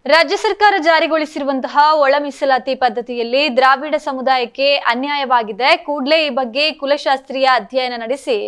ರಾಜ್ಯ ಸರ್ಕಾರ ಜಾರಿಗೊಳಿಸಿರುವಂತಹ ಒಳ ಮೀಸಲಾತಿ ಪದ್ಧತಿಯಲ್ಲಿ ದ್ರಾವಿಡ ಸಮುದಾಯಕ್ಕೆ ಅನ್ಯಾಯವಾಗಿದೆ. ಕೂಡಲೇ ಈ ಬಗ್ಗೆ ಕುಲಶಾಸ್ತ್ರೀಯ ಅಧ್ಯಯನ ನಡೆಸಿ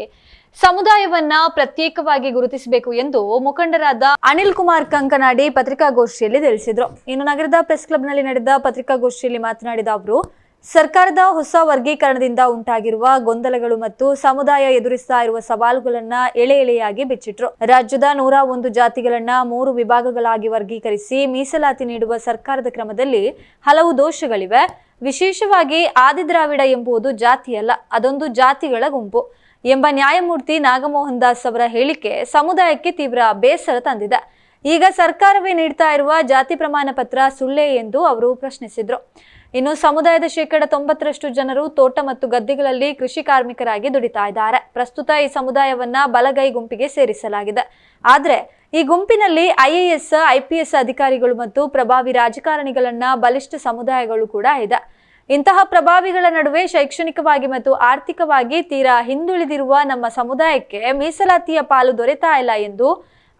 ಸಮುದಾಯವನ್ನ ಪ್ರತ್ಯೇಕವಾಗಿ ಗುರುತಿಸಬೇಕು ಎಂದು ಮುಖಂಡರಾದ ಅನಿಲ್ ಕುಮಾರ್ ಕಂಕನಾಡಿ ಪತ್ರಿಕಾಗೋಷ್ಠಿಯಲ್ಲಿ ತಿಳಿಸಿದರು. ಇನ್ನು ನಗರದ ಪ್ರೆಸ್ ಕ್ಲಬ್ನಲ್ಲಿ ನಡೆದ ಪತ್ರಿಕಾಗೋಷ್ಠಿಯಲ್ಲಿ ಮಾತನಾಡಿದ ಅವರು, ಸರ್ಕಾರದ ಹೊಸ ವರ್ಗೀಕರಣದಿಂದ ಉಂಟಾಗಿರುವ ಗೊಂದಲಗಳು ಮತ್ತು ಸಮುದಾಯ ಎದುರಿಸ್ತಾ ಇರುವ ಸವಾಲುಗಳನ್ನ ಎಳೆ ಎಳೆಯಾಗಿ ಬಿಚ್ಚಿಟ್ರು. ರಾಜ್ಯದ 101 ಜಾತಿಗಳನ್ನ 3 ವಿಭಾಗಗಳಾಗಿ ವರ್ಗೀಕರಿಸಿ ಮೀಸಲಾತಿ ನೀಡುವ ಸರ್ಕಾರದ ಕ್ರಮದಲ್ಲಿ ಹಲವು ದೋಷಗಳಿವೆ. ವಿಶೇಷವಾಗಿ ಆದಿದ್ರಾವಿಡ ಎಂಬುದು ಜಾತಿಯಲ್ಲ, ಅದೊಂದು ಜಾತಿಗಳ ಗುಂಪು ಎಂಬ ನ್ಯಾಯಮೂರ್ತಿ ನಾಗಮೋಹನ್ ದಾಸ್ ಅವರ ಹೇಳಿಕೆ ಸಮುದಾಯಕ್ಕೆ ತೀವ್ರ ಬೇಸರ ತಂದಿದೆ. ಈಗ ಸರ್ಕಾರವೇ ನೀಡ್ತಾ ಇರುವ ಜಾತಿ ಪ್ರಮಾಣ ಪತ್ರ ಸುಳ್ಳೇ ಎಂದು ಅವರು ಪ್ರಶ್ನಿಸಿದ್ರು. ಇನ್ನು ಸಮುದಾಯದ 90% ಜನರು ತೋಟ ಮತ್ತು ಗದ್ದೆಗಳಲ್ಲಿ ಕೃಷಿ ಕಾರ್ಮಿಕರಾಗಿ ದುಡಿತಾ ಇದ್ದಾರೆ. ಪ್ರಸ್ತುತ ಈ ಸಮುದಾಯವನ್ನ ಬಲಗೈ ಗುಂಪಿಗೆ ಸೇರಿಸಲಾಗಿದೆ. ಆದರೆ ಈ ಗುಂಪಿನಲ್ಲಿ IAS, IPS ಅಧಿಕಾರಿಗಳು ಮತ್ತು ಪ್ರಭಾವಿ ರಾಜಕಾರಣಿಗಳನ್ನ ಬಲಿಷ್ಠ ಸಮುದಾಯಗಳು ಕೂಡ ಇದೆ. ಇಂತಹ ಪ್ರಭಾವಿಗಳ ನಡುವೆ ಶೈಕ್ಷಣಿಕವಾಗಿ ಮತ್ತು ಆರ್ಥಿಕವಾಗಿ ತೀರಾ ಹಿಂದುಳಿದಿರುವ ನಮ್ಮ ಸಮುದಾಯಕ್ಕೆ ಮೀಸಲಾತಿಯ ಪಾಲು ದೊರೆತಾ ಇಲ್ಲ ಎಂದು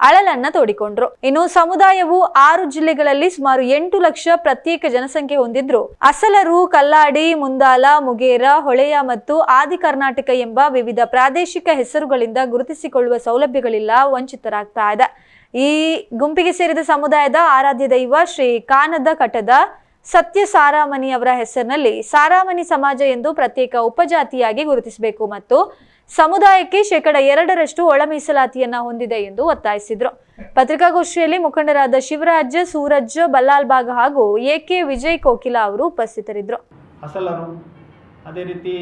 ಅಳಲನ್ನ ತೋಡಿಕೊಂಡ್ರು. ಇನ್ನು ಸಮುದಾಯವು 6 ಜಿಲ್ಲೆಗಳಲ್ಲಿ ಸುಮಾರು 8 ಲಕ್ಷ ಪ್ರತ್ಯೇಕ ಜನಸಂಖ್ಯೆ ಹೊಂದಿದ್ರು. ಅಸಲರು, ಕಲ್ಲಾಡಿ, ಮುಂದಾಲ, ಮುಗೇರ, ಹೊಳೆಯ ಮತ್ತು ಆದಿ ಕರ್ನಾಟಕ ಎಂಬ ವಿವಿಧ ಪ್ರಾದೇಶಿಕ ಹೆಸರುಗಳಿಂದ ಗುರುತಿಸಿಕೊಳ್ಳುವ ಸೌಲಭ್ಯಗಳಿಲ್ಲ, ವಂಚಿತರಾಗ್ತಾ ಇದೆ. ಈ ಗುಂಪಿಗೆ ಸೇರಿದ ಸಮುದಾಯದ ಆರಾಧ್ಯ ದೈವ ಶ್ರೀ ಕಾನದ ಕಟದ ಸತ್ಯ ಸಾರಾಮಣಿ ಅವರ ಹೆಸರಿನಲ್ಲಿ ಸಾರಾಮಣಿ ಸಮಾಜ ಎಂದು ಪ್ರತ್ಯೇಕ ಉಪಜಾತಿಯಾಗಿ ಗುರುತಿಸಬೇಕು ಮತ್ತು ಸಮುದಾಯಕ್ಕೆ 2% ಒಳ ಮೀಸಲಾತಿಯನ್ನ ಹೊಂದಿದೆ ಎಂದು ಒತ್ತಾಯಿಸಿದ್ರು. ಪತ್ರಿಕಾಗೋಷ್ಠಿಯಲ್ಲಿ ಮುಖಂಡರಾದ ಶಿವರಾಜ್, ಸೂರಜ್, ಬಲ್ಲಾಲ್ಬಾಗ್ ಹಾಗೂ AK ವಿಜಯ್ ಕೋಕಿಲ ಅವರು ಉಪಸ್ಥಿತರಿದ್ದರು. ಅಸಲರು, ಅದೇ ರೀತಿ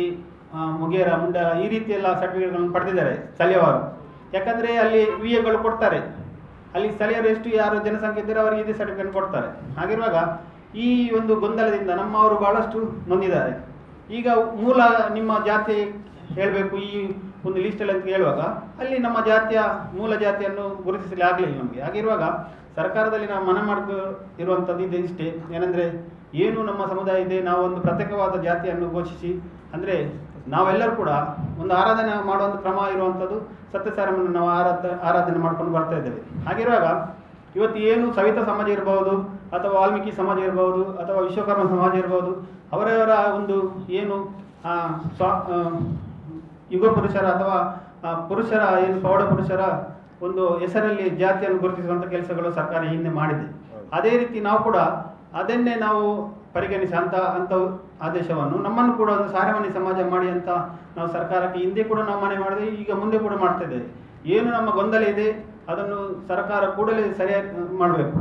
ಮುಗೇರ, ಮುಂಡಾಲ ಈ ರೀತಿ ಎಲ್ಲ ಸರ್ಟಿಫಿಕೇಟ್ಗಳನ್ನು ಪಡೆದಿದ್ದಾರೆ ಸ್ಥಳೀಯವರು. ಯಾಕಂದರೆ ಅಲ್ಲಿ ವಿಎಗಳು ಕೊಡ್ತಾರೆ, ಅಲ್ಲಿ ಸ್ಥಳೀಯರು ಎಷ್ಟು ಯಾರು ಜನಸಂಖ್ಯೆ ಇದ್ದರೆ ಅವರಿಗೆ ಇದೇ ಸರ್ಟಿಫಿಕೇಟ್ ಕೊಡ್ತಾರೆ. ಹಾಗಿರುವಾಗ ಈ ಒಂದು ಗೊಂದಲದಿಂದ ನಮ್ಮವರು ಬಹಳಷ್ಟು ನೊಂದಿದ್ದಾರೆ. ಈಗ ಮೂಲ ನಿಮ್ಮ ಜಾತಿ ಹೇಳಬೇಕು ಈ ಒಂದು ಲಿಸ್ಟಲ್ಲಿ ಅಂತ ಹೇಳುವಾಗ ಅಲ್ಲಿ ನಮ್ಮ ಜಾತಿಯ ಮೂಲ ಜಾತಿಯನ್ನು ಗುರುತಿಸಲಿ ಆಗಲಿಲ್ಲ ನಮಗೆ. ಹಾಗಿರುವಾಗ ಸರ್ಕಾರದಲ್ಲಿ ನಾವು ಮನ ಇರುವಂಥದ್ದು ಇದೆ ಇಷ್ಟೇ, ಏನಂದರೆ ಏನು ನಮ್ಮ ಸಮುದಾಯ ಇದೆ, ನಾವು ಒಂದು ಪ್ರತ್ಯೇಕವಾದ ಜಾತಿಯನ್ನು ಘೋಷಿಸಿ, ಅಂದರೆ ನಾವೆಲ್ಲರೂ ಕೂಡ ಒಂದು ಆರಾಧನೆ ಮಾಡುವಂಥ ಕ್ರಮ ಇರುವಂಥದ್ದು ಸತ್ಯಸಾರವನ್ನು ನಾವು ಆರಾಧನೆ ಮಾಡ್ಕೊಂಡು ಬರ್ತಾ ಇದ್ದೇವೆ. ಹಾಗಿರುವಾಗ ಇವತ್ತು ಏನು ಸವಿತಾ ಸಮಾಜ ಇರಬಹುದು, ಅಥವಾ ವಾಲ್ಮೀಕಿ ಸಮಾಜ ಇರಬಹುದು, ಅಥವಾ ವಿಶ್ವಕರ್ಮ ಸಮಾಜ ಇರಬಹುದು, ಅವರವರ ಒಂದು ಏನು ಯುಗ ಪುರುಷರ ಅಥವಾ ಪುರುಷರ ಏನು ಪ್ರೌಢ ಪುರುಷರ ಒಂದು ಹೆಸರಲ್ಲಿ ಜಾತಿಯನ್ನು ಗುರುತಿಸುವಂಥ ಕೆಲಸಗಳು ಸರ್ಕಾರ ಹಿಂದೆ ಮಾಡಿದೆ. ಅದೇ ರೀತಿ ನಾವು ಕೂಡ ಅದನ್ನೇ ನಾವು ಪರಿಗಣಿಸಿ ಅಂಥ ಆದೇಶವನ್ನು ನಮ್ಮನ್ನು ಕೂಡ ಒಂದು ಸಾರಮಣಿ ಸಮಾಜ ಮಾಡಿ ಅಂತ ನಾವು ಸರ್ಕಾರಕ್ಕೆ ಹಿಂದೆ ಕೂಡ ನಾವು ಮನೆ ಮಾಡಿದೆ, ಈಗ ಮುಂದೆ ಕೂಡ ಮಾಡ್ತಾ ಇದ್ದೇವೆ. ಏನು ನಮ್ಮ ಗೊಂದಲ ಇದೆ ಅದನ್ನು ಸರ್ಕಾರ ಕೂಡಲೇ ಸರಿಯಾಗಿ ಮಾಡಬೇಕು.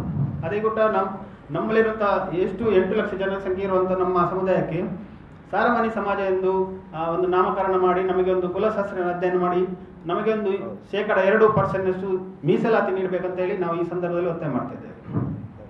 ಅದೇ ಕೂಡ ನಮ್ಮಲ್ಲಿರುವಂಥ ಎಷ್ಟು 8 ಲಕ್ಷ ಜನಸಂಖ್ಯೆ ಇರುವಂಥ ನಮ್ಮ ಸಮುದಾಯಕ್ಕೆ ಸಾರಮಣಿ ಸಮಾಜ ಎಂದು ಒಂದು ನಾಮಕರಣ ಮಾಡಿ ನಮಗೆ ಒಂದು ಕುಲಶಾಸ್ತ್ರ ಅಧ್ಯಯನ ಮಾಡಿ ನಮಗೆ ಒಂದು 2% ಮೀಸಲಾತಿ ನೀಡಬೇಕಂತ ಹೇಳಿ ನಾವು ಈ ಸಂದರ್ಭದಲ್ಲಿ ಒತ್ತಾಯ ಮಾಡ್ತಾ ಇದ್ದೇವೆ.